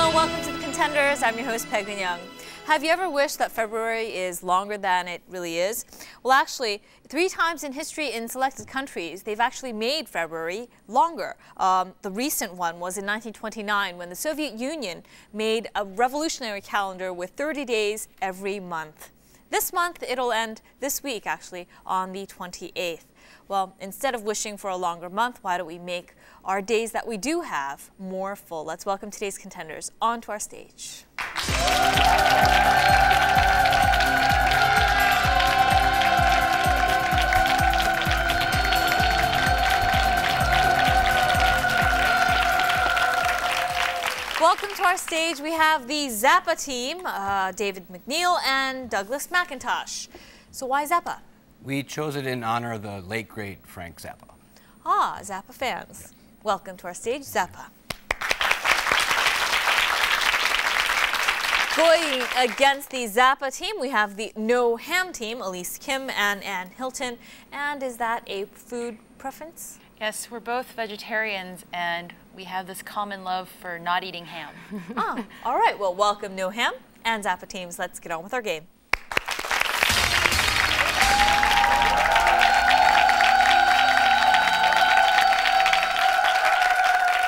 Hello, welcome to the Contenders. I'm your host, Peg Young. Have you ever wished that February is longer than it really is? Well, actually, 3 times in history in selected countries, they've actually made February longer. The recent one was in 1929 when the Soviet Union made a revolutionary calendar with 30 days every month. This month, it'll end this week, actually, on the 28th. Well, instead of wishing for a longer month, why don't we make our days that we do have more full? Let's welcome today's contenders onto our stage. Welcome to our stage. We have the Zappa team, David McNeil and Douglas McIntosh. So why Zappa? We chose it in honor of the late, great Frank Zappa. Ah, Zappa fans. Welcome to our stage, Zappa. Going against the Zappa team, we have the No Ham team, Elise Kim and Ann Hilton. And is that a food preference? Yes, we're both vegetarians and we have this common love for not eating ham. Ah, all right. Well, welcome No Ham and Zappa teams. Let's get on with our game.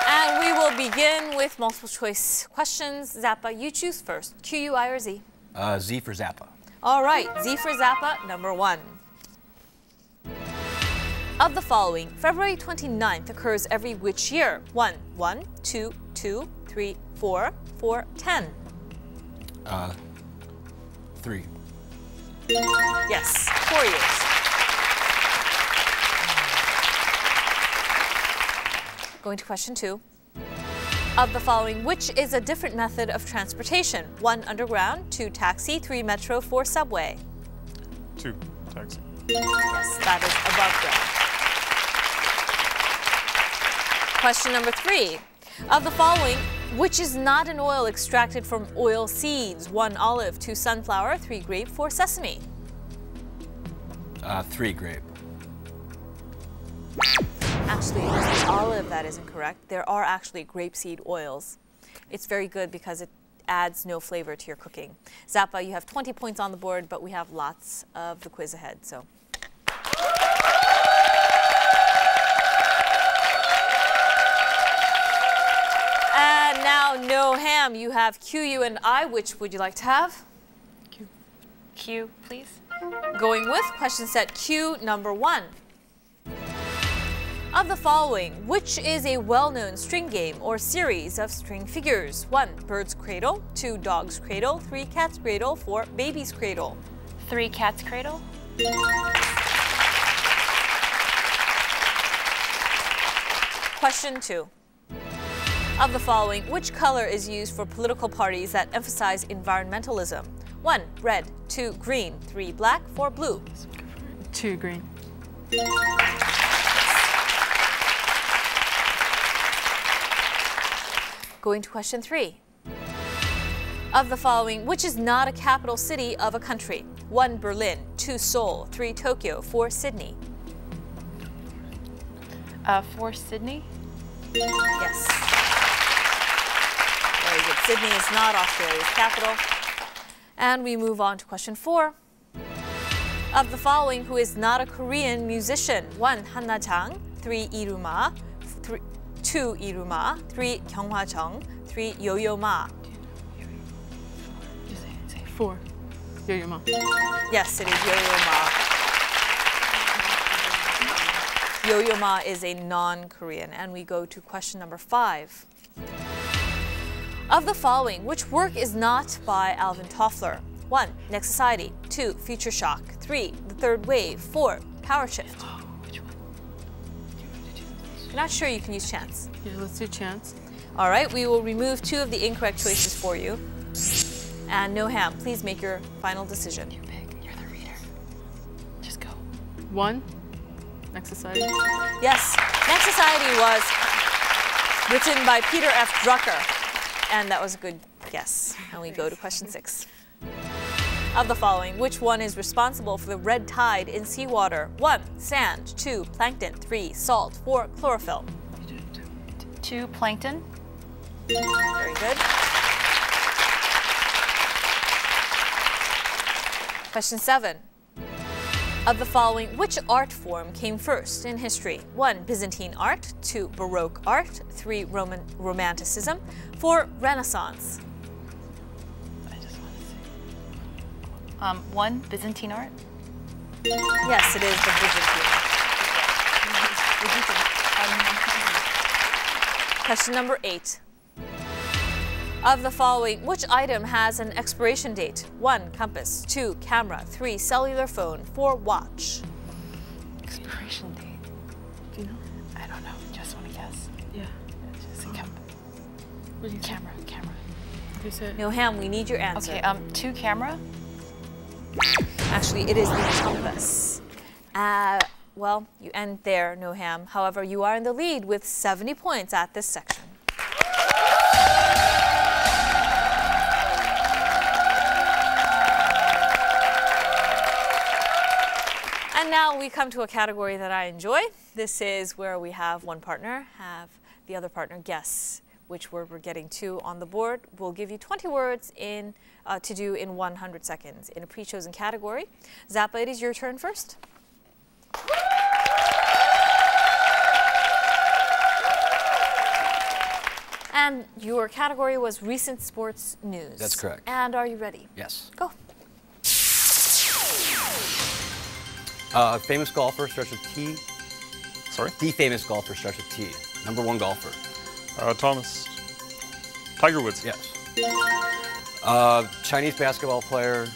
And we will begin with multiple choice questions. Zappa, you choose first. Q, U, I, or Z? Z for Zappa. All right. Z for Zappa, number 1. Of the following, February 29th occurs every which year? 1, 1, 2, 2, 3, 4, 4, 10. 3. Yes, 4 years. Going to question 2. Of the following, which is a different method of transportation? 1, underground, 2, taxi, 3, metro, 4, subway. 2, taxi. Yes, that is above ground. Question number 3. Of the following, which is not an oil extracted from oil seeds? 1, olive, 2, sunflower, 3, grape, 4, sesame. 3, grape. Actually, it is the olive that is incorrect. There are actually grapeseed oils. It's very good because it adds no flavor to your cooking. Zappa, you have 20 points on the board, but we have lots of the quiz ahead, so. And now, No Ham, you have Q, U, and I. Which would you like to have? Q. Q, please. Going with question set Q, number 1. Of the following, which is a well-known string game or series of string figures? 1, bird's cradle, 2, dog's cradle, 3, cat's cradle, 4, baby's cradle. 3, cat's cradle. Question 2. Of the following, which color is used for political parties that emphasize environmentalism? 1, red, 2, green, 3, black, 4, blue. 2, green. Going to question 3. Of the following, which is not a capital city of a country? 1, Berlin, 2, Seoul, 3, Tokyo, 4, Sydney. 4, Sydney. Yes. Very good. Sydney is not Australia's capital. And we move on to question 4. Of the following, who is not a Korean musician? 1, Hanna Jang, 3, Iruma, 2, Iruma, 3, Kyunghwa Jung, 3, Yo-Yo Ma. Say 4. Yo-Yo Ma. Yes, it is Yo-Yo Ma. Yo-Yo Ma is a non-Korean. And we go to question number 5. Of the following, which work is not by Alvin Toffler? 1, Next Society, 2, Future Shock, 3, The Third Wave, 4, Power Shift. Which one? If you're not sure, you can use chance. Yeah, let's do chance. All right, we will remove 2 of the incorrect choices for you. And No Ham, please make your final decision. You pick. You're the reader. Just go. 1, Next Society. Yes, Next Society was written by Peter F. Drucker. And that was a good guess. And we go to question 6. Of the following, which one is responsible for the red tide in seawater? 1, sand, 2, plankton, 3, salt, 4, chlorophyll. 2, plankton. Very good. Question 7. Of the following, which art form came first in history? 1. Byzantine art. 2. Baroque art. 3. Romanticism. 4. Renaissance. I just want to see. 1. Byzantine art. Yes, it is the Byzantine. Question number 8. Of the following, which item has an expiration date? 1. Compass. 2. Camera. 3. Cellular phone. 4. Watch. Expiration date. Do you know? I don't know. Just want to guess. Yeah. Just a What do you say? camera. You said Noham, we need your answer. Okay. 2 camera. Actually, it is the compass. Well, you end there, Noham. However, you are in the lead with 70 points at this section. And now we come to a category that I enjoy. This is where we have one partner have the other partner guess which word we're getting to on the board. We'll give you 20 words to do in 100 seconds in a pre-chosen category. Zappa, it is your turn first. And your category was recent sports news. That's correct. And are you ready? Yes. Go. Famous golfer starts with T. Sorry? The famous golfer starts with T. #1 golfer. Thomas. Tiger Woods. Yes. Chinese basketball player.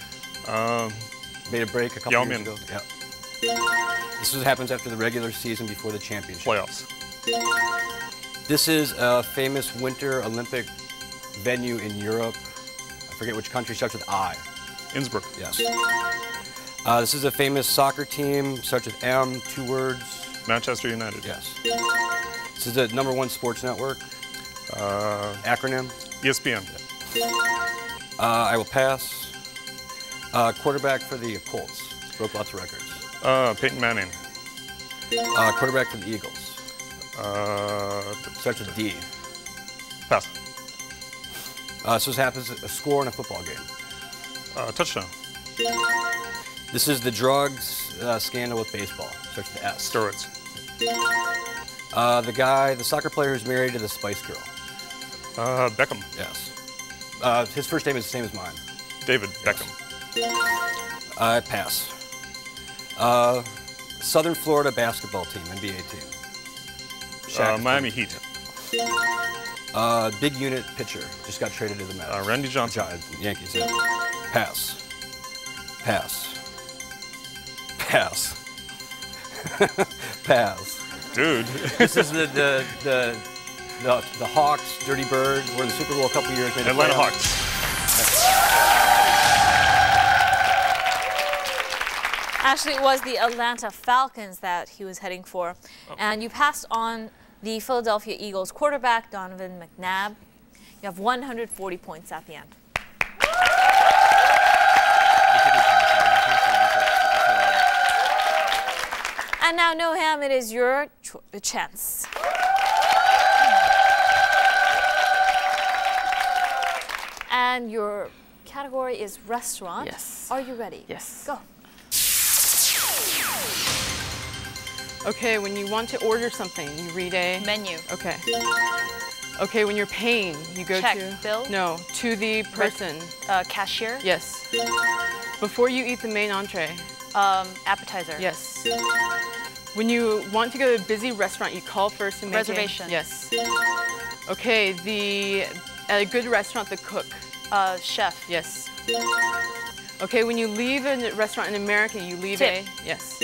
Made a break a couple Yao years Ming. ago. Yeah. This happens after the regular season before the championship. Playoffs. This is a famous Winter Olympic venue in Europe. I forget which country, starts with I. Innsbruck. Yes. This is a famous soccer team, starts with M, 2 words. Manchester United. Yes. This is the #1 sports network. Acronym. ESPN. I will pass. Quarterback for the Colts. Broke lots of records. Peyton Manning. Quarterback for the Eagles. Starts with D. Pass. So this happens a score in a football game. Touchdown. This is the drugs scandal with baseball. Starts with S. Steroids. The soccer player who's married to the Spice Girl. Beckham. Yes. His first name is the same as mine. David Beckham. Pass. Southern Florida basketball team, NBA team. Shaq is Miami playing. Heat. Big unit pitcher. Just got traded to the Mets. Randy Johnson. Yankees, yeah. Pass. Pass. Pass. Pass. Dude. This is the Hawks, Dirty Bird, were in the Super Bowl a couple years. Made the Atlanta playoffs. Hawks. Actually, it was the Atlanta Falcons that he was heading for. And you passed on the Philadelphia Eagles quarterback, Donovan McNabb. You have 140 points at the end. And now, Noham, it is your chance. And your category is restaurant. Yes. Are you ready? Yes. Go. Okay, when you want to order something, you read a Menu. Okay. Okay, when you're paying, you go Check. to Bill? No, to the person. Cashier. Yes. Before you eat the main entree. Appetizer. Yes. When you want to go to a busy restaurant, you call first and make Reservation. Yes. Okay, at a good restaurant, the cook. Chef. Yes. Okay, when you leave a restaurant in America, you leave Tip. Yes.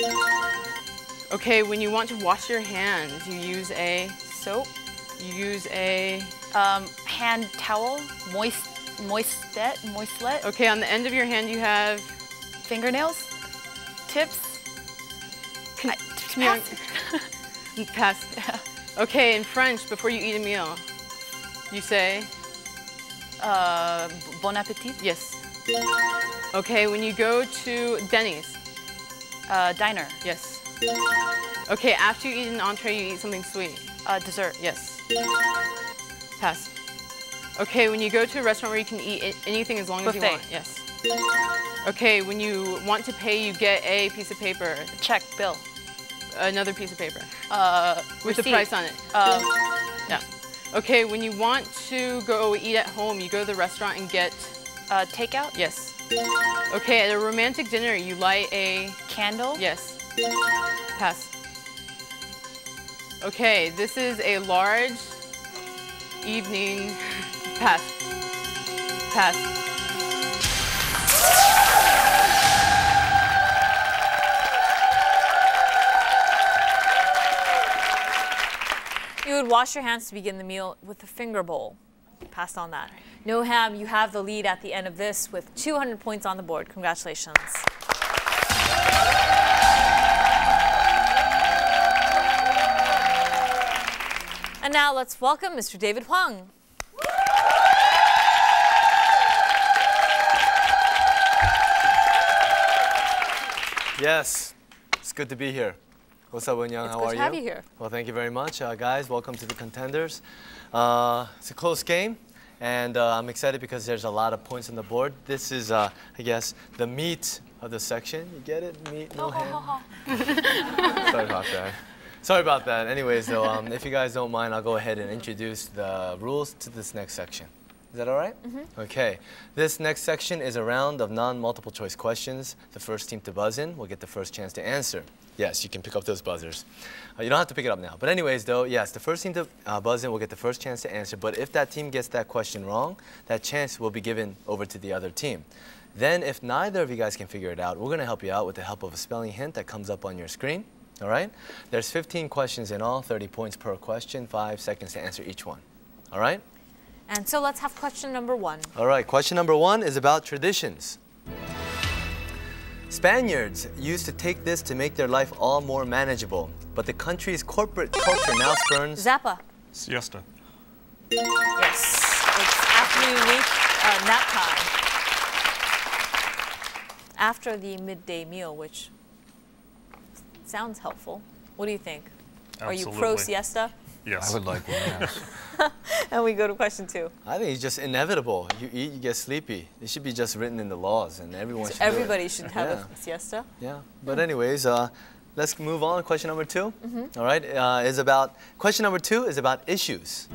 Okay, when you want to wash your hands, you use a Soap. You use a Hand towel. Moistlet. Okay, on the end of your hand you have Fingernails. Tips. Pass. Okay, in French, before you eat a meal, you say Bon appetit. yes. Okay, when you go to Denny's, Diner. yes. Okay, after you eat an entree, you eat something sweet. Dessert. Yes. Pass. Okay, when you go to a restaurant where you can eat anything as long as you Buffet. want. Yes. Okay, when you want to pay, you get a piece of paper. Check, bill. Another piece of paper. With the Receipt. price on it. Yeah. Okay, when you want to go eat at home, you go to the restaurant and get... Takeout? Yes. Okay, at a romantic dinner, you light a... Candle? Yes. Pass. Okay, this is a large evening... Pass. Pass. You would wash your hands to begin the meal with a finger bowl. Passed on that. No Ham, you have the lead at the end of this with 200 points on the board. Congratulations. And now let's welcome Mr. David Huang. Yes, it's good to be here. What's up, Eun-young? How are you? It's good to have you here. Well, thank you very much. Guys, welcome to the Contenders. It's a close game, and I'm excited because there's a lot of points on the board. This is, I guess, the meat of the section. You get it? Meat, no ham. Sorry about that. Sorry about that. Anyways, though, if you guys don't mind, I'll go ahead and introduce the rules to this next section. Is that all right? Mm-hmm. Okay. This next section is a round of non-multiple choice questions. The first team to buzz in will get the first chance to answer. Yes, you can pick up those buzzers. You don't have to pick it up now. But anyways, though, yes, the first team to buzz in will get the first chance to answer. But if that team gets that question wrong, that chance will be given over to the other team. Then if neither of you guys can figure it out, we're going to help you out with the help of a spelling hint that comes up on your screen. All right? There's 15 questions in all, 30 points per question, 5 seconds to answer each one. All right? And so let's have question number 1. All right, question number 1 is about traditions. Spaniards used to take this to make their life all more manageable, but the country's corporate culture now spurns... Zappa. Siesta. Yes. It's afternoon nap time. After the midday meal, which sounds helpful. What do you think? Are you pro siesta? Yes. I would like one, yes. And we go to question 2. I think it's just inevitable. You eat, you get sleepy. It should be just written in the laws, and everyone should do it. Everybody should have a siesta. Yeah, but anyways, let's move on to question number 2. All right, question number 2 is about issues.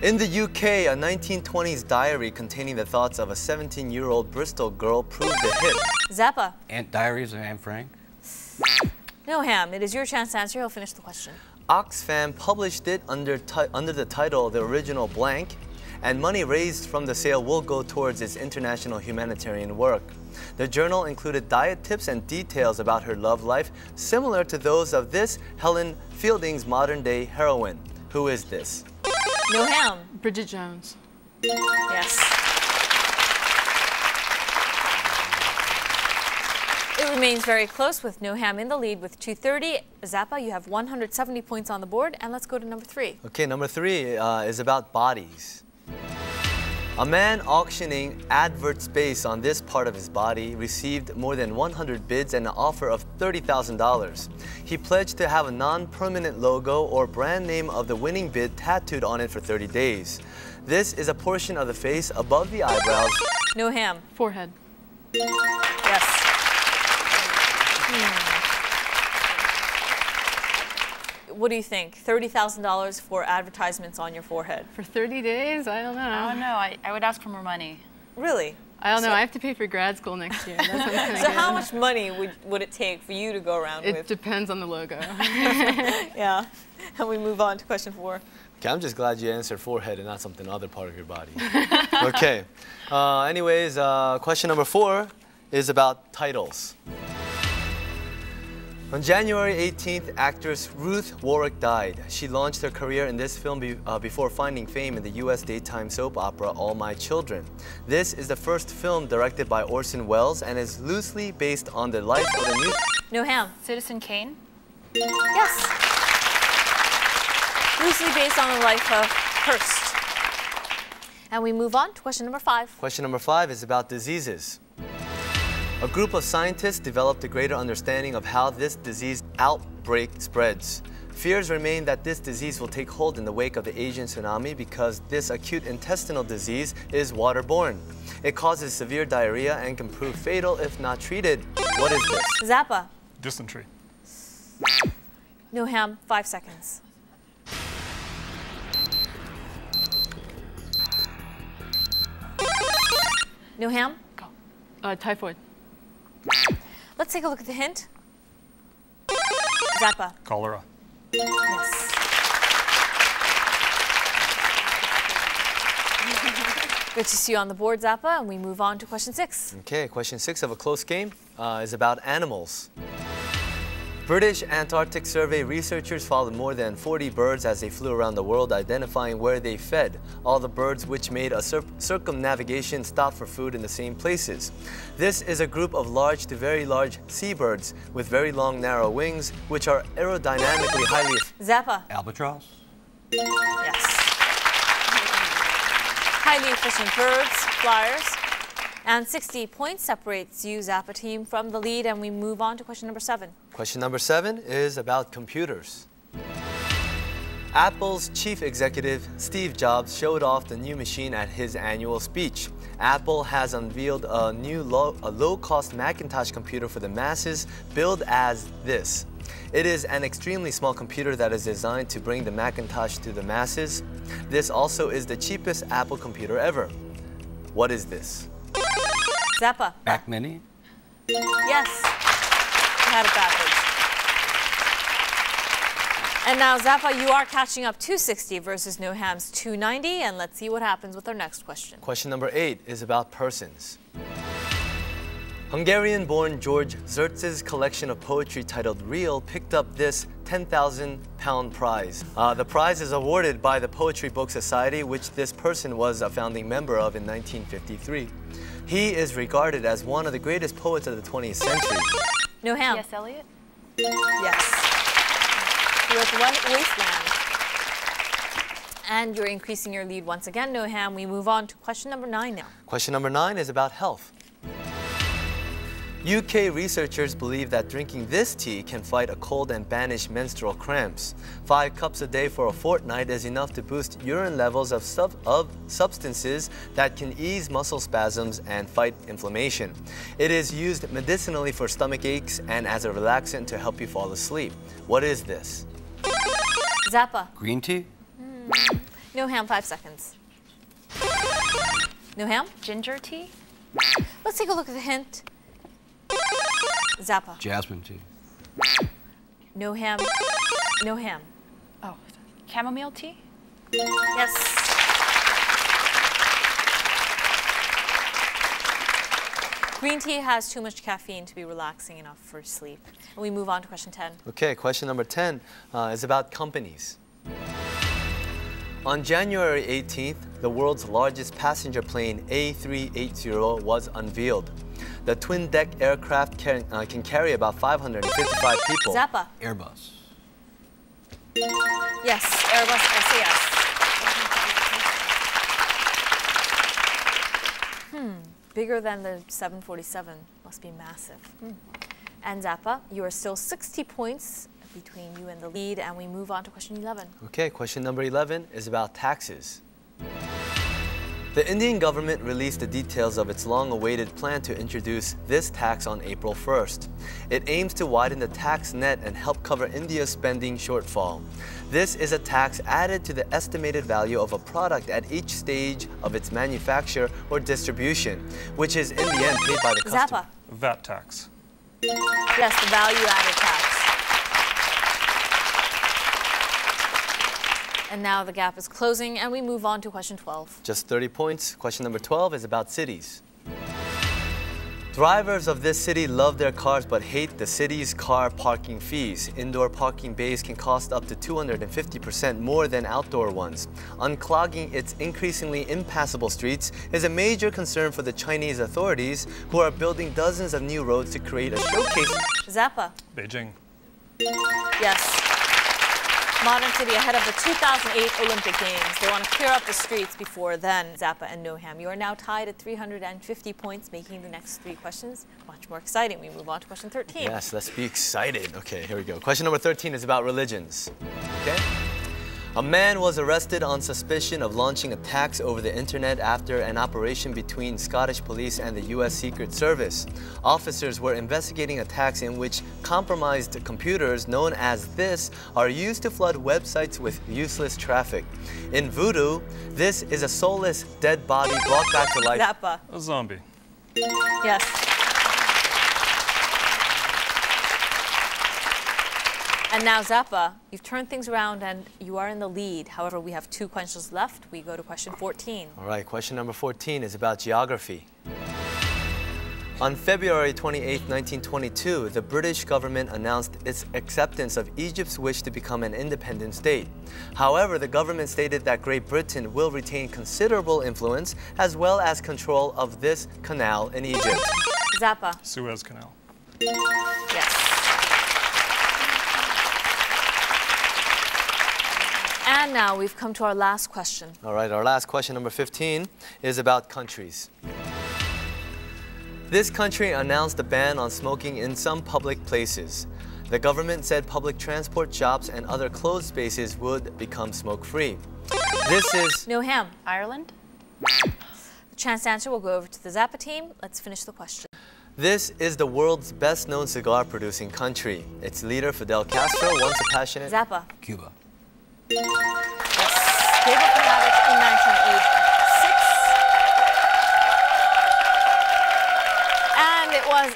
In the UK, a 1920s diary containing the thoughts of a 17-year-old Bristol girl proved a hit. Zappa. Diaries of Anne Frank. No Ham, it is your chance to answer. He'll finish the question. Oxfam published it under the title The Original Blank, and money raised from the sale will go towards its international humanitarian work. The journal included diet tips and details about her love life, similar to those of this Helen Fielding's modern-day heroine. Who is this? No Ham. Bridget Jones. Yes. It remains very close with No Ham in the lead with 230. Zappa, you have 170 points on the board, and let's go to number 3. Okay, number 3 is about bodies. A man auctioning advert space on this part of his body received more than 100 bids and an offer of $30,000. He pledged to have a non-permanent logo or brand name of the winning bid tattooed on it for 30 days. This is a portion of the face above the eyebrows. No Ham. Forehead. Yes. What do you think? $30,000 for advertisements on your forehead. For 30 days? I don't know. I don't know. I would ask for more money. Really? I don't know. I have to pay for grad school next year. That's what I'm gonna So get. how much money would it take for you to go around It with? depends on the logo. Yeah. And we move on to question 4. Okay, I'm just glad you answered forehead and not something other part of your body. Okay. Anyways, question number 4 is about titles. On January 18th, actress Ruth Warwick died. She launched her career in this film before finding fame in the U.S. daytime soap opera All My Children. This is the first film directed by Orson Welles and is loosely based on the life of the new... No Ham. Citizen Kane? Yes. Loosely based on the life of Hearst. And we move on to question number 5. Question number 5 is about diseases. A group of scientists developed a greater understanding of how this disease outbreak spreads. Fears remain that this disease will take hold in the wake of the Asian tsunami because this acute intestinal disease is waterborne. It causes severe diarrhea and can prove fatal if not treated. What is this? Zappa. Dysentery. No ham, 5 seconds. No ham? Go. Typhoid. Let's take a look at the hint. Zappa. Cholera. Yes. Good to see you on the board, Zappa, and we move on to question 6. Okay, question 6 of a close game is about animals. British Antarctic Survey researchers followed more than 40 birds as they flew around the world, identifying where they fed. All the birds which made a circumnavigation stopped for food in the same places. This is a group of large to very large seabirds with very long, narrow wings, which are aerodynamically highly... Zappa. Albatross. Yes. Highly efficient birds, flyers. And 60 points separates you, Zappa team, from the lead, and we move on to question number 7. Question number 7 is about computers. Apple's chief executive, Steve Jobs, showed off the new machine at his annual speech. Apple has unveiled a new low-cost Macintosh computer for the masses, billed as this. It is an extremely small computer that is designed to bring the Macintosh to the masses. This also is the cheapest Apple computer ever. What is this? Zappa. Mac Mini. Yes. You had it backwards. And now, Zappa, you are catching up 260 versus No Ham's 290, and let's see what happens with our next question. Question number 8 is about persons. Hungarian-born George Zertz's collection of poetry titled Real picked up this £10,000 prize. The prize is awarded by the Poetry Book Society, which this person was a founding member of in 1953. He is regarded as one of the greatest poets of the 20th century. No Ham. Yes, Elliot? Yes. He wrote The Wasteland. And you're increasing your lead once again, No Ham. We move on to question number 9 now. Question number 9 is about health. UK researchers believe that drinking this tea can fight a cold and banish menstrual cramps. 5 cups a day for a fortnight is enough to boost urine levels of substances that can ease muscle spasms and fight inflammation. It is used medicinally for stomach aches and as a relaxant to help you fall asleep. What is this? Zappa. Green tea. No Ham, 5 seconds. No Ham? Ginger tea? Let's take a look at the hint. Zappa. Jasmine tea. No Ham. No Ham. Oh, chamomile tea? Yes. Green tea has too much caffeine to be relaxing enough for sleep. And we move on to question 10. Okay, question number 10 is about companies. On January 18th, the world's largest passenger plane, A380, was unveiled. The twin-deck aircraft can carry about 555 people. Zappa. Airbus. Yes, Airbus SAS. Bigger than the 747. Must be massive. And Zappa, you are still 60 points between you and the lead, and we move on to question 11. Okay, question number 11 is about taxes. The Indian government released the details of its long-awaited plan to introduce this tax on April 1st. It aims to widen the tax net and help cover India's spending shortfall. This is a tax added to the estimated value of a product at each stage of its manufacture or distribution, which is in the end paid by the customer. Zappa. VAT tax. Yes, the value-added tax. And now the gap is closing, and we move on to question 12. Just 30 points. Question number 12 is about cities. Drivers of this city love their cars but hate the city's car parking fees. Indoor parking bays can cost up to 250% more than outdoor ones. Unclogging its increasingly impassable streets is a major concern for the Chinese authorities, who are building dozens of new roads to create a showcase. Zappa. Beijing. Yes. Modern City ahead of the 2008 Olympic Games. They want to clear up the streets before then. Zappa and Noham, you are now tied at 350 points, making the next 3 questions much more exciting. We move on to question 13. Yes, let's be excited. Okay, here we go. Question number 13 is about religions. Okay? A man was arrested on suspicion of launching attacks over the internet after an operation between Scottish police and the US Secret Service. Officers were investigating attacks in which compromised computers known as this are used to flood websites with useless traffic. In voodoo, this is a soulless dead body brought back to life. Zappa. A zombie. Yes. And now, Zappa, you've turned things around and you are in the lead. However, we have 2 questions left. We go to question 14. All right, question number 14 is about geography. On February 28, 1922, the British government announced its acceptance of Egypt's wish to become an independent state. However, the government stated that Great Britain will retain considerable influence as well as control of this canal in Egypt. Zappa. Suez Canal. Yes. And now we've come to our last question. All right, our last question, number 15, is about countries. This country announced a ban on smoking in some public places. The government said public transport, shops, and other closed spaces would become smoke-free. This is... Noham. Ireland? The chance to answer will go over to the Zappa team. Let's finish the question. This is the world's best-known cigar-producing country. Its leader, Fidel Castro, once a passionate... Zappa. Cuba. Yes. Gave up the habit in 1986. And it was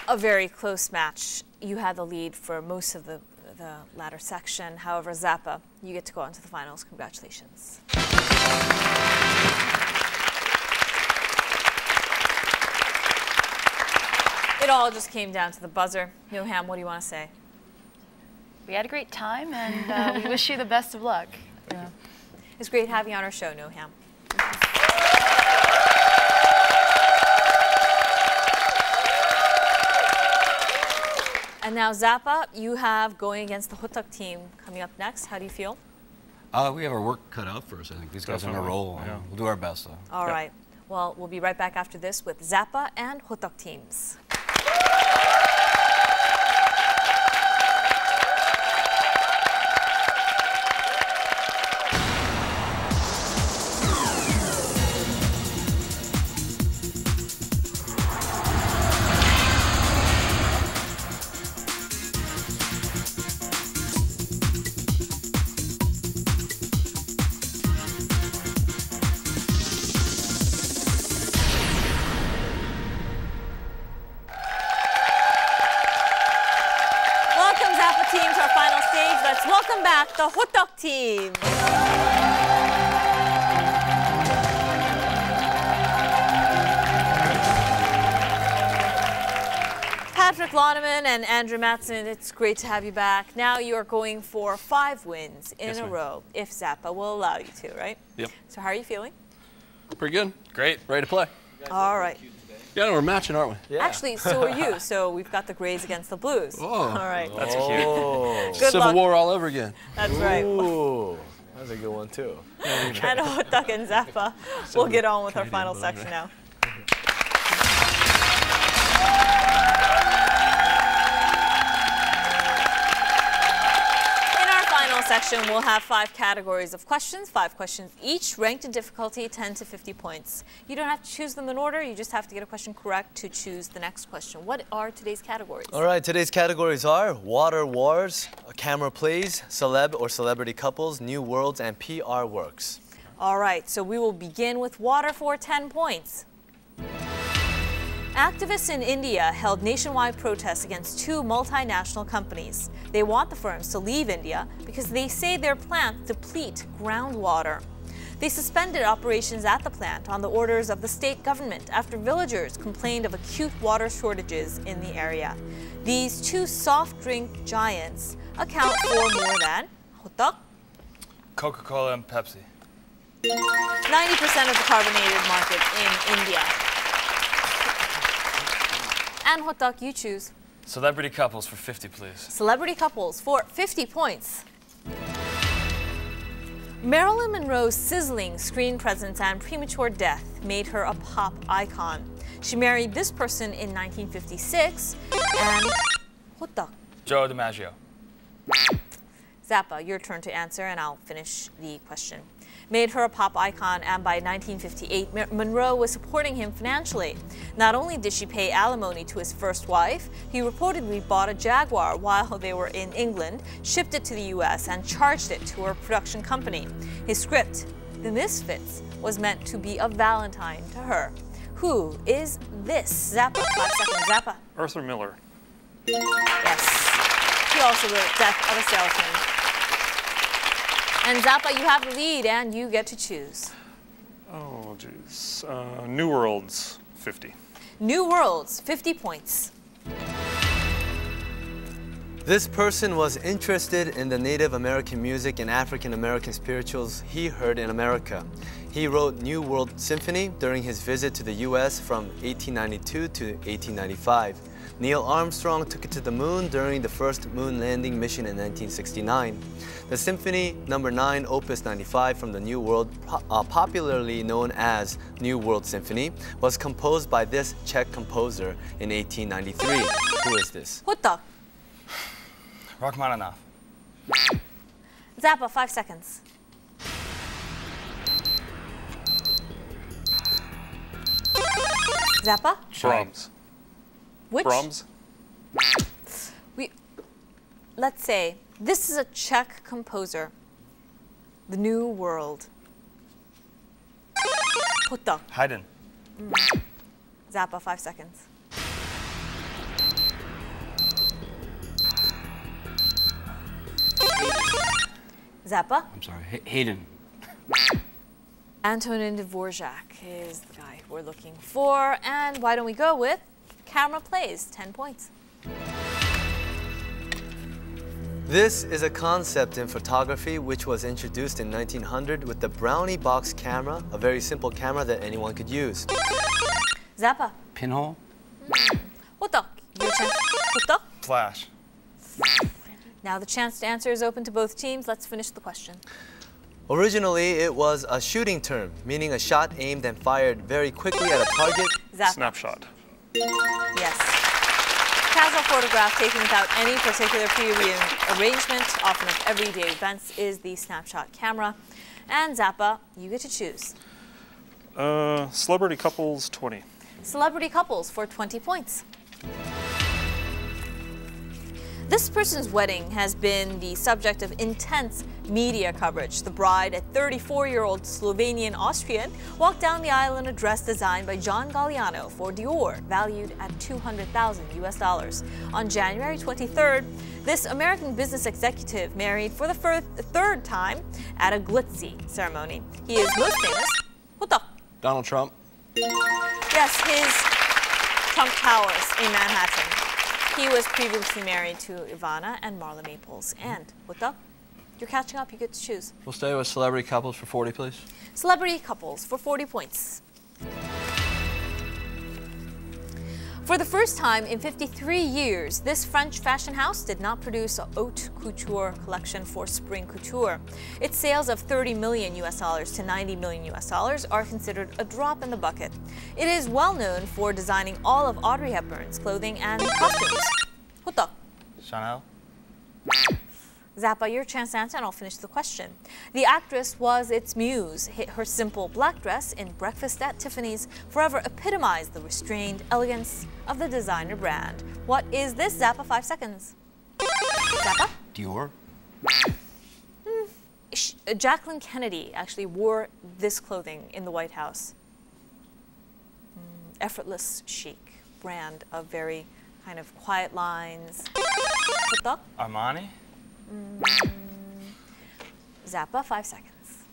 a very close match. You had the lead for most of the latter section. However, Zappa, you get to go on to the finals. Congratulations. It all just came down to the buzzer. Noham, what do you want to say? We had a great time, and we wish you the best of luck. Yeah. It's great having you on our show, Noham. And now, Zappa, you have going against the Hutuk team coming up next. How do you feel? We have our work cut out for us. I think these guys are on a Definitely, roll. yeah. We'll do our best, though. All right. Well, we'll be right back after this with Zappa and Hutuk teams. Welcome back, the Hutuk team. Patrick Launeman and Andrew Matson, it's great to have you back. Now you are going for 5 wins in a row, if Zappa will allow you to, right? Yep. So how are you feeling? Pretty good. Great. Ready to play. All right. Yeah, we're matching, aren't we? Yeah. Actually, so are you. So we've got the Grays against the Blues. Oh. All right. That's cute. Oh. Good Civil luck. War all over again. That's right. Ooh, that's a good one too. And Hutuk and Zappa. We'll get on with our final section now. Section, we'll have 5 categories of questions, 5 questions each, ranked in difficulty 10 to 50 points. You don't have to choose them in order, you just have to get a question correct to choose the next question. What are today's categories? All right, today's categories are water wars, camera plays, celeb or celebrity couples, new worlds, and PR works. All right, so we will begin with water for 10 points. Activists in India held nationwide protests against 2 multinational companies. They want the firms to leave India because they say their plants deplete groundwater. They suspended operations at the plant on the orders of the state government after villagers complained of acute water shortages in the area. These 2 soft drink giants account for more than, Hutuk, Coca-Cola and Pepsi. 90% of the carbonated market in India. And Hutuk, you choose. Celebrity couples for 50, please. Celebrity couples for 50 points. Marilyn Monroe's sizzling screen presence and premature death made her a pop icon. She married this person in 1956 and 호떡. Joe DiMaggio. Zappa, your turn to answer and I'll finish the question. Made her a pop icon, and by 1958, Monroe was supporting him financially. Not only did she pay alimony to his first wife, he reportedly bought a Jaguar while they were in England, shipped it to the US, and charged it to her production company. His script, The Misfits, was meant to be a Valentine to her. Who is this? Zappa, 5 seconds, Zappa. Arthur Miller. Yes. He also wrote Death of a Salesman. And Zappa, you have the lead, and you get to choose. Oh, jeez. New Worlds, 50. New Worlds, 50 points. This person was interested in the Native American music and African American spirituals he heard in America. He wrote New World Symphony during his visit to the US from 1892 to 1895. Neil Armstrong took it to the moon during the first moon landing mission in 1969. The Symphony No. 9, Opus 95 from the New World, popularly known as New World Symphony, was composed by this Czech composer in 1893. Who is this? 호떡. Rachmaninoff. Zappa, 5 seconds. Zappa? Brahms. Which? Brahms? Let's say, this is a Czech composer. The New World. 호떡. Haydn. Zappa, 5 seconds. Zappa? I'm sorry, Haydn. Antonin Dvorak is the guy we're looking for. And why don't we go with Camera Plays, 10 points. This is a concept in photography which was introduced in 1900 with the Brownie box camera, a very simple camera that anyone could use. Zappa. Pinhole? 호떡. Your chance. 호떡. Flash. Now the chance to answer is open to both teams. Let's finish the question. Originally, it was a shooting term, meaning a shot aimed and fired very quickly at a target. Zappa. Snapshot. Yes. Casual photograph taken without any particular pre-arrangement, often of everyday events, is the snapshot camera. And Zappa, you get to choose. Celebrity couples, 20. Celebrity couples for 20 points. This person's wedding has been the subject of intense media coverage. The bride, a 34-year-old Slovenian Austrian, walked down the aisle in a dress designed by John Galliano for Dior, valued at $200,000. On January 23rd, this American business executive married for the third time at a glitzy ceremony. He is most famous. 호떡. Donald Trump. Yes, his Trump Towers in Manhattan. He was previously married to Ivana and Marla Maples. And 호떡, you're catching up. You get to choose. We'll stay with celebrity couples for 40, please. Celebrity couples for 40 points. For the first time in 53 years, this French fashion house did not produce a haute couture collection for spring couture. Its sales of $30 million to $90 million are considered a drop in the bucket. It is well known for designing all of Audrey Hepburn's clothing and costumes. 호떡. Chanel. Zappa, your chance to answer, and I'll finish the question. The actress was its muse. Her simple black dress in Breakfast at Tiffany's forever epitomized the restrained elegance of the designer brand. What is this, Zappa? 5 seconds. Zappa? Dior? Jacqueline Kennedy actually wore this clothing in the White House. Effortless chic brand of very kind of quiet lines. 호떡? Armani. Zappa, 5 seconds.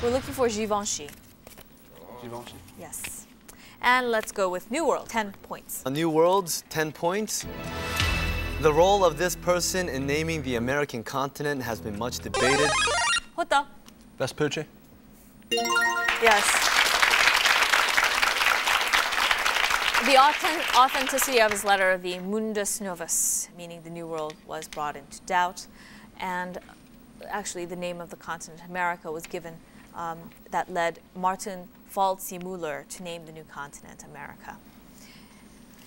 We're looking for Givenchy. Givenchy. Yes. And let's go with New World, 10 points. A New World's 10 points. The role of this person in naming the American continent has been much debated. 호떡. The authenticity of his letter, the Mundus Novus, meaning the New World, was brought into doubt. And actually, the name of the continent America was given that led Martin Waldseemüller to name the new continent America.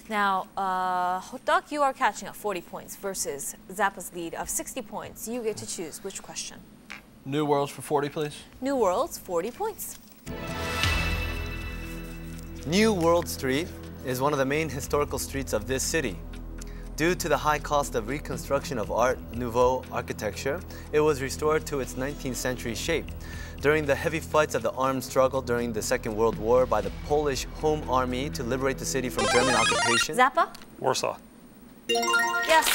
Now, Hotak, you are catching up 40 points versus Zappa's lead of 60 points. You get to choose which question. New Worlds for 40, please. New Worlds, 40 points. New World Street is one of the main historical streets of this city. Due to the high cost of reconstruction of Art Nouveau architecture, it was restored to its 19th century shape. During the heavy fights of the armed struggle during the Second World War by the Polish Home Army to liberate the city from German occupation. Zappa? Warsaw. Yes.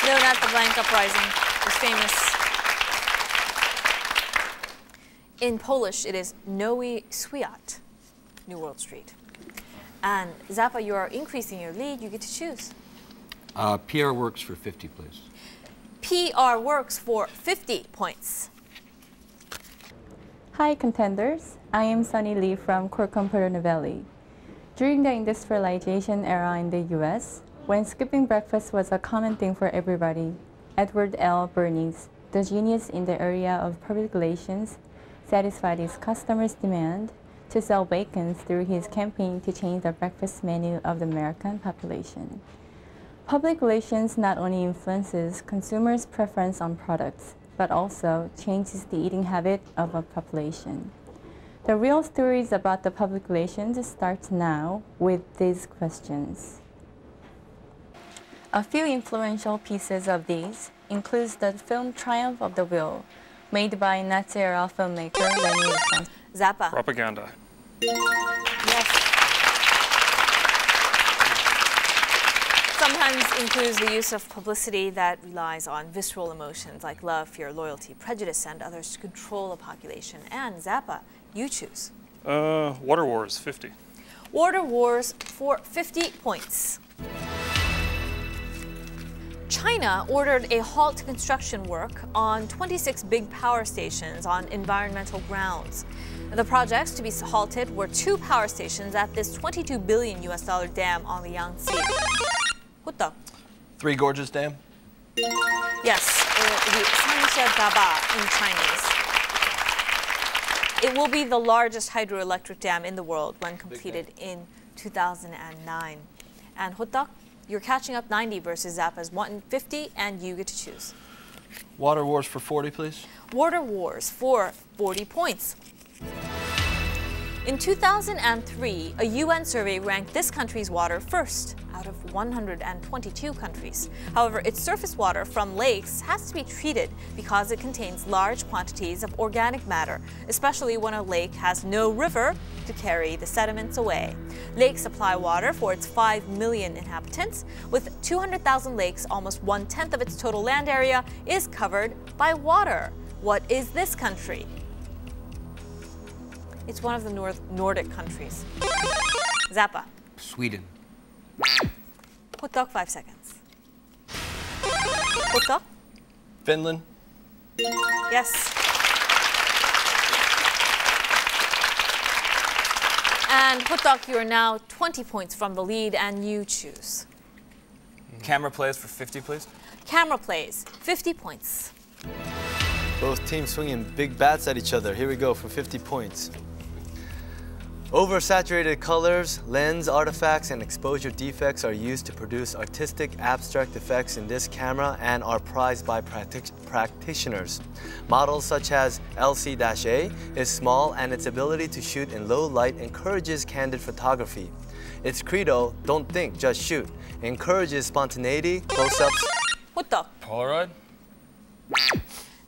Known as the Blank Uprising, was famous. In Polish, it is Nowy Świat, New World Street. And Zappa, you are increasing your lead. You get to choose. PR works for 50, please. PR works for 50 points. Hi, contenders. I am Sunny Lee from Corcomperno Valley. During the industrialization era in the U.S., when skipping breakfast was a common thing for everybody, Edward L. Bernays, the genius in the area of public relations, satisfied his customers' demand to sell bacon through his campaign to change the breakfast menu of the American population. Public relations not only influences consumers' preference on products, but also changes the eating habit of a population. The real stories about the public relations start now with these questions. A few influential pieces of these includes the film Triumph of the Will, made by Nazi-era filmmaker Leni Riefenstahl. Zappa. Propaganda. Yes. Sometimes includes the use of publicity that relies on visceral emotions like love, fear, loyalty, prejudice, and others to control a population. And Zappa, you choose. Water Wars, 50. Water Wars for 50 points. China ordered a halt to construction work on 26 big power stations on environmental grounds. The projects to be halted were 2 power stations at this $22 billion dam on the Yangtze. Huta. Three Gorges Dam. Yes, the Sanxia in Chinese. It will be the largest hydroelectric dam in the world when completed in 2009. And Huta, you're catching up 90 versus Zappa's 150, and you get to choose. Water Wars for 40, please. Water Wars for 40 points. In 2003, a UN survey ranked this country's water first out of 122 countries. However, its surface water from lakes has to be treated because it contains large quantities of organic matter, especially when a lake has no river to carry the sediments away. Lakes supply water for its 5 million inhabitants. With 200,000 lakes, almost 1/10 of its total land area is covered by water. What is this country? It's one of the Nordic countries. Zappa. Sweden. Hutok, 5 seconds. Hutok? Finland. Yes. And Hutok, you are now 20 points from the lead, and you choose. Camera plays for 50, please. Camera plays, 50 points. Both teams swinging big bats at each other. Here we go for 50 points. Oversaturated colors, lens artifacts, and exposure defects are used to produce artistic, abstract effects in this camera and are prized by practitioners. Models such as LC-A is small, and its ability to shoot in low light encourages candid photography. Its credo, don't think, just shoot, encourages spontaneity, close-ups. Hutok. Polaroid.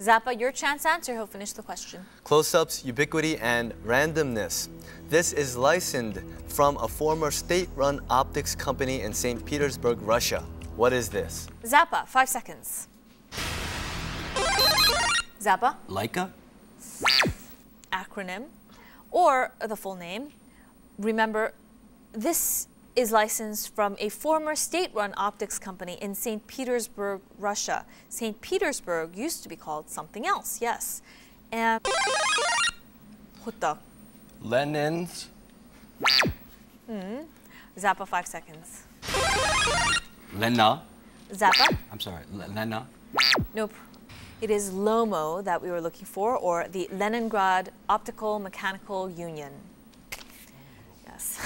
Zappa, your chance to answer. He'll finish the question. Close-ups, ubiquity, and randomness. This is licensed from a former state-run optics company in St. Petersburg, Russia. What is this? Zappa, 5 seconds. Zappa, Leica? acronym, or the full name. Remember, this is licensed from a former state-run optics company in St. Petersburg, Russia. St. Petersburg used to be called something else, yes. And Huta. Lenin's. Zappa, 5 seconds. Lena. Zappa? I'm sorry, Lena. Nope. It is LOMO that we were looking for, or the Leningrad Optical Mechanical Union. Yes.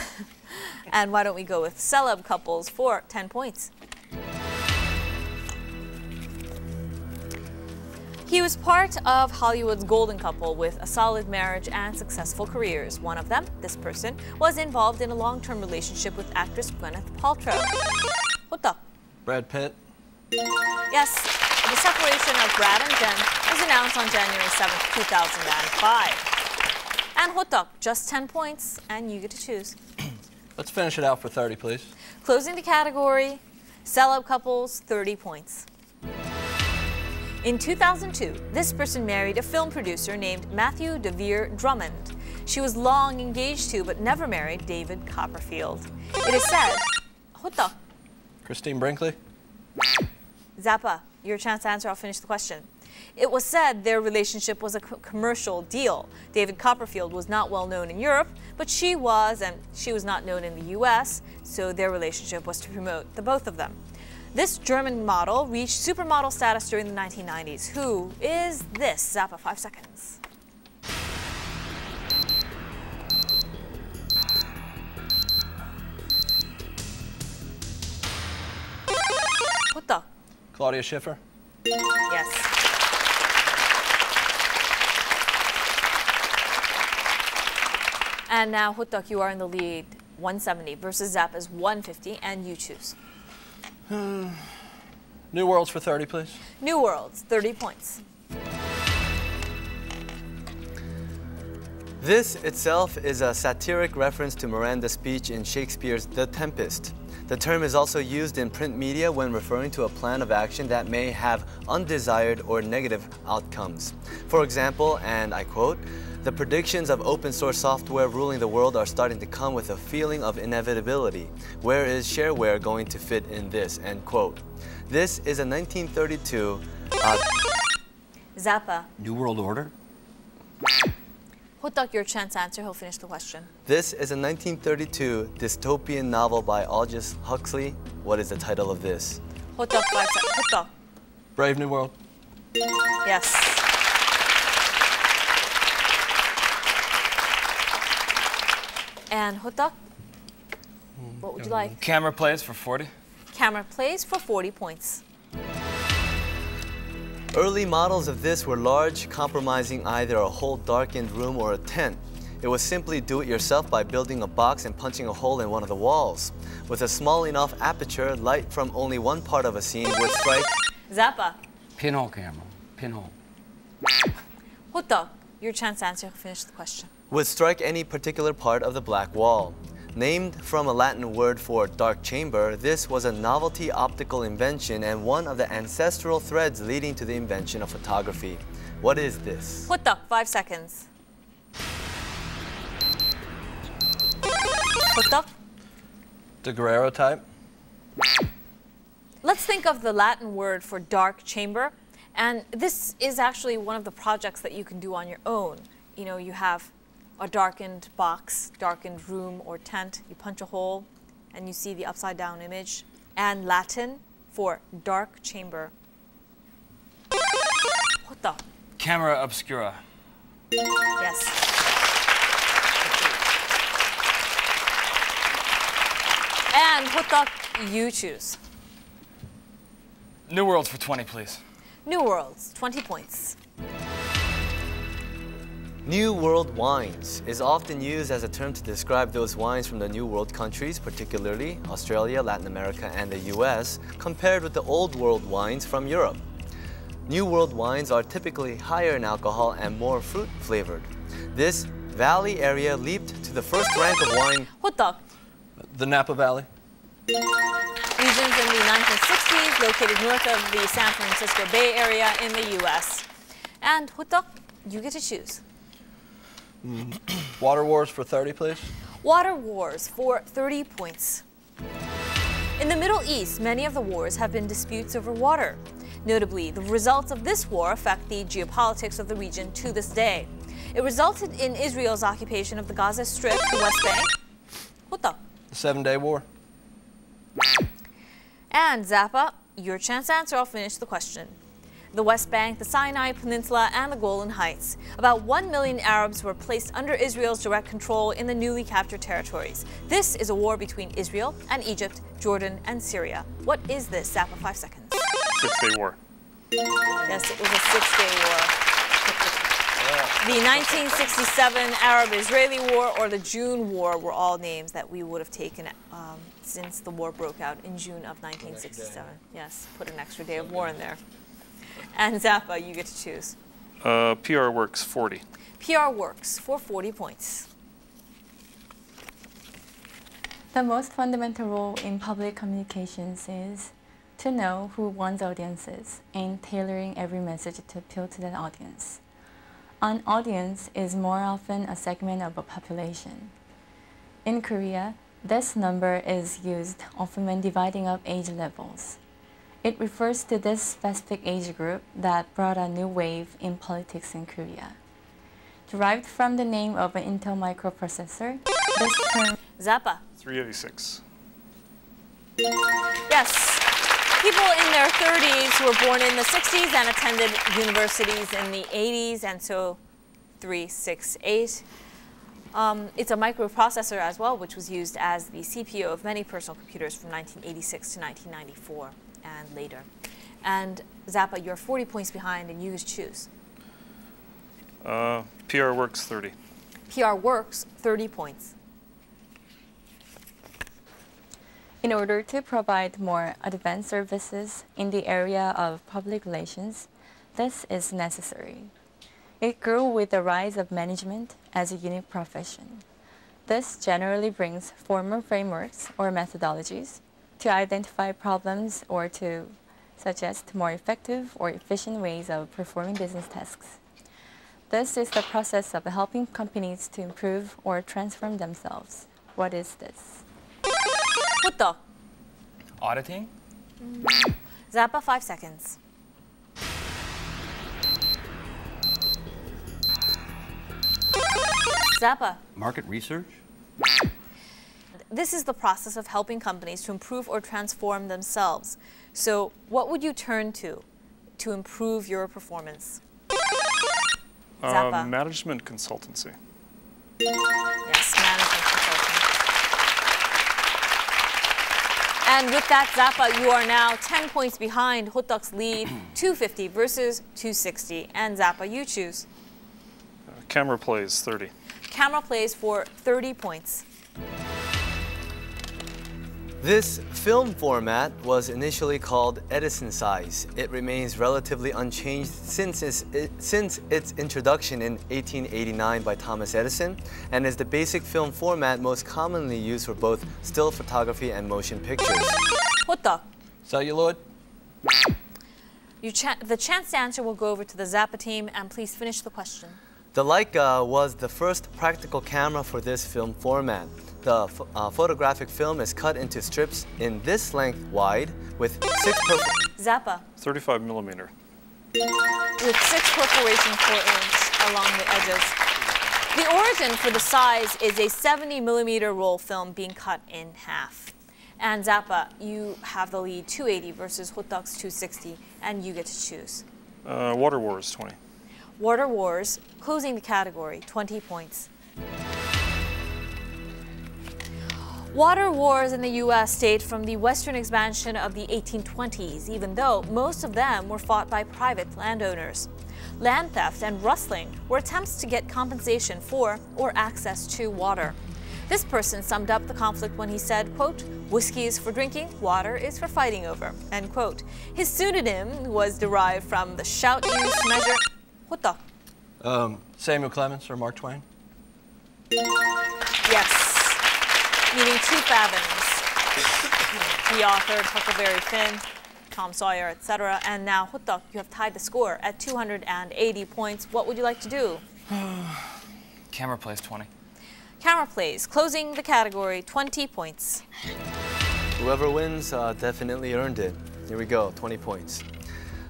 And why don't we go with celeb couples for 10 points. He was part of Hollywood's golden couple with a solid marriage and successful careers. One of them, this person, was involved in a long-term relationship with actress Gwyneth Paltrow. Hotta. Brad Pitt. Yes, the separation of Brad and Jen was announced on January 7th, 2005. And Hotta, just 10 points, and you get to choose. Let's finish it out for 30, please. Closing the category, celeb couples, 30 points. In 2002, this person married a film producer named Matthew DeVere Drummond. She was long engaged to, but never married, David Copperfield. It is said, Hotta. Christine Brinkley. Zappa, your chance to answer, I'll finish the question. It was said their relationship was a commercial deal. David Copperfield was not well known in Europe, but she was, and she was not known in the US, so their relationship was to promote the both of them. This German model reached supermodel status during the 1990s. Who is this? Zappa, 5 seconds. Hotta. Claudia Schiffer. Yes. And now, Hotak, you are in the lead, 170 versus Zappa's 150, and you choose. New Worlds for 30, please. New Worlds, 30 points. This itself is a satiric reference to Miranda's speech in Shakespeare's The Tempest. The term is also used in print media when referring to a plan of action that may have undesired or negative outcomes. For example, and I quote, "The predictions of open source software ruling the world are starting to come with a feeling of inevitability. Where is shareware going to fit in this?" End quote. This is a 1932... Zappa. New World Order. Hotak, your chance to answer. He'll finish the question. This is a 1932 dystopian novel by Aldous Huxley. What is the title of this? Hotak, 5 seconds. Hotak. Brave New World. Yes. And Hotak, what would you like? Camera plays for 40. Camera plays for 40 points. Early models of this were large, compromising either a whole darkened room or a tent. It was simply do-it-yourself by building a box and punching a hole in one of the walls. With a small enough aperture, light from only one part of a scene would strike... Zappa. Pinhole Camera. Pinhole. Hotak, your chance to answer. He'll finish the question. Would strike any particular part of the black wall. Named from a Latin word for dark chamber, this was a novelty optical invention and one of the ancestral threads leading to the invention of photography. What is this? Hotak, 5 seconds. Hotak. Daguerreotype. Let's think of the Latin word for dark chamber. And this is actually one of the projects that you can do on your own. You know, you have a darkened box, darkened room or tent. You punch a hole and you see the upside down image. And Latin for dark chamber. Hotak. Camera obscura. Yes. And Hotak, you choose. New Worlds for 20, please. New Worlds, 20 points. New World wines is often used as a term to describe those wines from the New World countries, particularly Australia, Latin America, and the US, compared with the Old World wines from Europe. New World wines are typically higher in alcohol and more fruit-flavored. This valley area leaped to the first rank of wine. Hotak. The Napa Valley. Regions in the 1960s, located north of the San Francisco Bay Area in the US. And Hotak, you get to choose. Water Wars for 30, please. Water wars for 30 points. In the Middle East, many of the wars have been disputes over water. Notably, the results of this war affect the geopolitics of the region to this day. It resulted in Israel's occupation of the Gaza Strip, the West Bank. Hotak. The 7-Day War. And Zappa, your chance to answer, I'll finish the question. The West Bank, the Sinai Peninsula, and the Golan Heights. About 1 million Arabs were placed under Israel's direct control in the newly captured territories. This is a war between Israel and Egypt, Jordan, and Syria. What is this? Zappa, 5 seconds. Six-Day War. Yes, it was a 6-day war. The 1967 Arab-Israeli War or the June War were all names that we would have taken since the war broke out in June of 1967. Yes, put an extra day of war in there. And Zappa, you get to choose. PR Works 40. PR Works for 40 points. The most fundamental role in public communications is to know who one's audience is and tailoring every message to appeal to that audience. An audience is more often a segment of a population. In Korea, this number is used often when dividing up age levels. It refers to this specific age group that brought a new wave in politics in Korea. Derived from the name of an Intel microprocessor, this term... Zappa. 386. Yes. People in their 30s who were born in the 60s and attended universities in the 80s, and so 368. It's a microprocessor as well, which was used as the CPU of many personal computers from 1986 to 1994 and later. And Zappa, you're 40 points behind, and you just choose. PR Works 30. PR Works, 30 points. In order to provide more advanced services in the area of public relations, this is necessary. It grew with the rise of management as a unique profession. This generally brings formal frameworks or methodologies to identify problems or to suggest more effective or efficient ways of performing business tasks. This is the process of helping companies to improve or transform themselves. What is this? Hutto. Auditing? Zappa, 5 seconds. Zappa. Market research? This is the process of helping companies to improve or transform themselves. So what would you turn to improve your performance? Zappa. Management consultancy. Yes, management consulting. And with that, Zappa, you are now 10 points behind Hotok's lead, 250 versus 260. And Zappa, you choose. Camera Plays 30. Camera Plays for 30 points. This film format was initially called Edison size. It remains relatively unchanged since its introduction in 1889 by Thomas Edison, and is the basic film format most commonly used for both still photography and motion pictures. Hotok. Celluloid. The chance to answer will go over to the Zappa team, and please finish the question. The Leica was the first practical camera for this film format. The photographic film is cut into strips in this length wide with 6 Zappa. 35 millimeter. With 6 perforations per inch along the edges. The origin for the size is a 70 millimeter roll film being cut in half. And Zappa, you have the lead, 280 versus Hotok's 260, and you get to choose. Water Wars 20. Water Wars, closing the category, 20 points. Water wars in the U.S. date from the western expansion of the 1820s, even though most of them were fought by private landowners. Land theft and rustling were attempts to get compensation for or access to water. This person summed up the conflict when he said, quote, "Whiskey is for drinking, water is for fighting over," end quote. His pseudonym was derived from the shout use measure. Hotok. Samuel Clemens or Mark Twain. Yes. Meaning 2 fathoms. He authored Huckleberry Finn, Tom Sawyer, etc. And now, Hotok, you have tied the score at 280 points. What would you like to do? Camera Plays 20. Camera Plays, closing the category, 20 points. Whoever wins definitely earned it. Here we go, 20 points.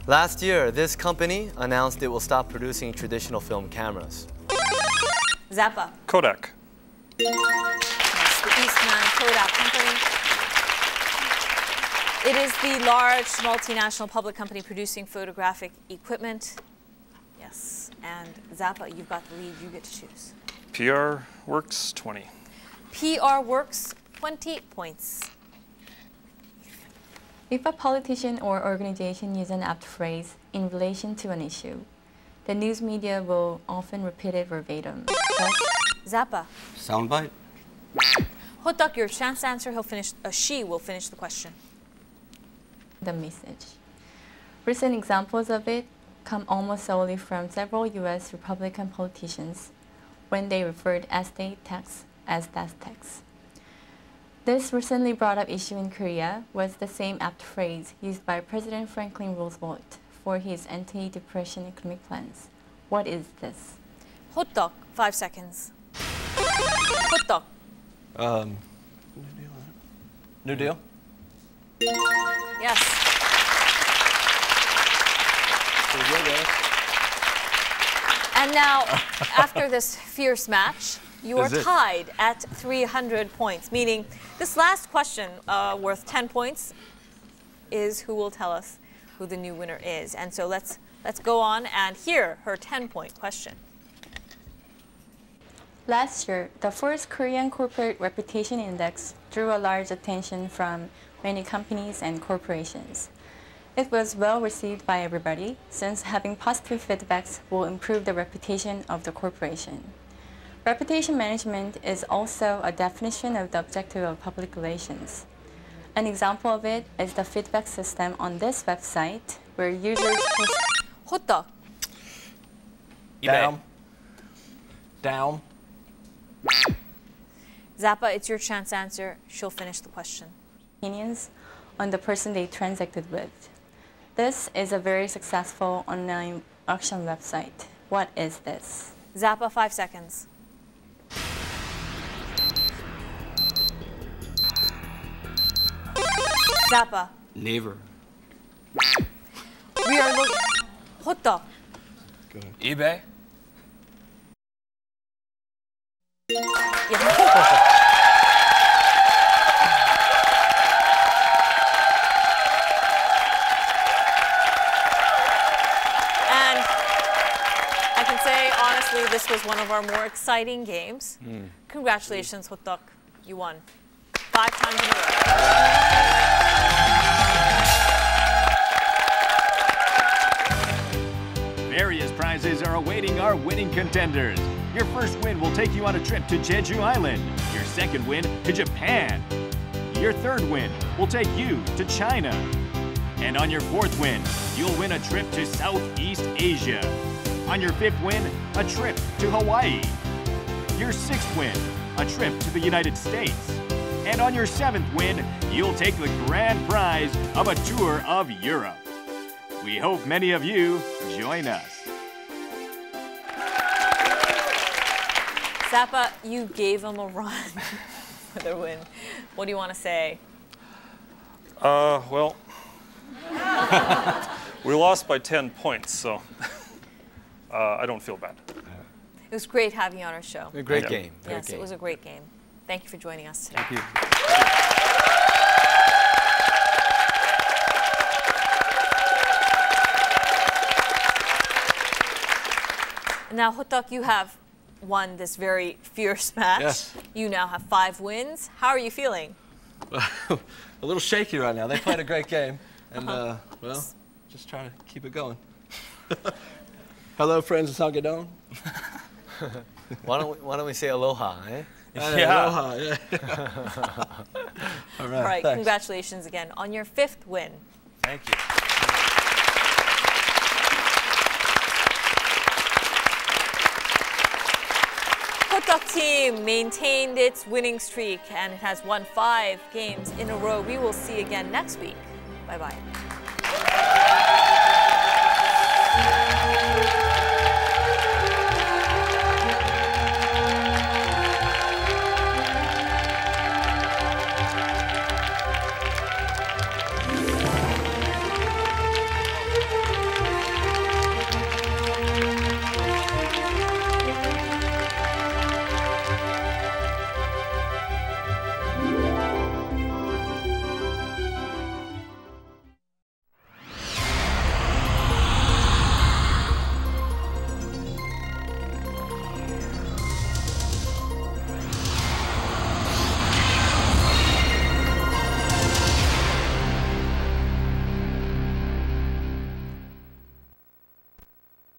Last year, this company announced it will stop producing traditional film cameras. Zappa. Kodak. Yes, the Eastman Kodak Company. It is the large multinational public company producing photographic equipment. Yes, and Zappa, you've got the lead. You get to choose. PR Works 20. PR Works, 20 points. If a politician or organization uses an apt phrase in relation to an issue, the news media will often repeat it verbatim. Thus, Zappa. Soundbite? Hotak, your chance to answer. She will finish the question. the message. Recent examples of it come almost solely from several U.S. Republican politicians when they referred estate tax as death tax. This recently brought up issue in Korea was the same apt phrase used by President Franklin Roosevelt for his anti-depression economic plans. What is this? 호떡, 5 seconds. 호떡. New Deal? Yes. And now, after this fierce match, you are tied at 300 points, meaning this last question, worth 10 points, is who will tell us who the new winner is. And so let's go on and hear her 10-point question. Last year, the first Korean Corporate Reputation Index drew a large attention from many companies and corporations. It was well received by everybody, since having positive feedbacks will improve the reputation of the corporation. Reputation management is also a definition of the objective of public relations. An example of it is the feedback system on this website, where users post... 호떡. Down. Down. Zappa, it's your chance to answer. She'll finish the question. Opinions on the person they transacted with. This is a very successful online auction website. What is this? Zappa, 5 seconds. Zappa. Naver. We are looking. 호떡. eBay? And I can say, honestly, this was one of our more exciting games. Congratulations, 호떡. You won 5 times in a row. Various prizes are awaiting our winning contenders. Your first win will take you on a trip to Jeju Island. Your second win to Japan. Your third win will take you to China. And on your fourth win, you'll win a trip to Southeast Asia. On your fifth win, a trip to Hawaii. Your sixth win, a trip to the United States. And on your seventh win, you'll take the grand prize of a tour of Europe. We hope many of you join us. Zappa, you gave them a run for their win. What do you want to say? Well, we lost by 10 points, so I don't feel bad. It was great having you on our show. A great game. Yes, it was a great game. Thank you for joining us today. Thank you. Now, Hotak, you have won this very fierce match. Yes. You now have 5 wins. How are you feeling? A little shaky right now. They played a great game. And, well, just trying to keep it going. Hello, friends. It's Hagedon. Why don't we say aloha, eh? Aloha, yeah. All right, thanks. Congratulations again on your 5th win. Thank you. Hotak team maintained its winning streak and it has won 5 games in a row. We will see you again next week. Bye-bye.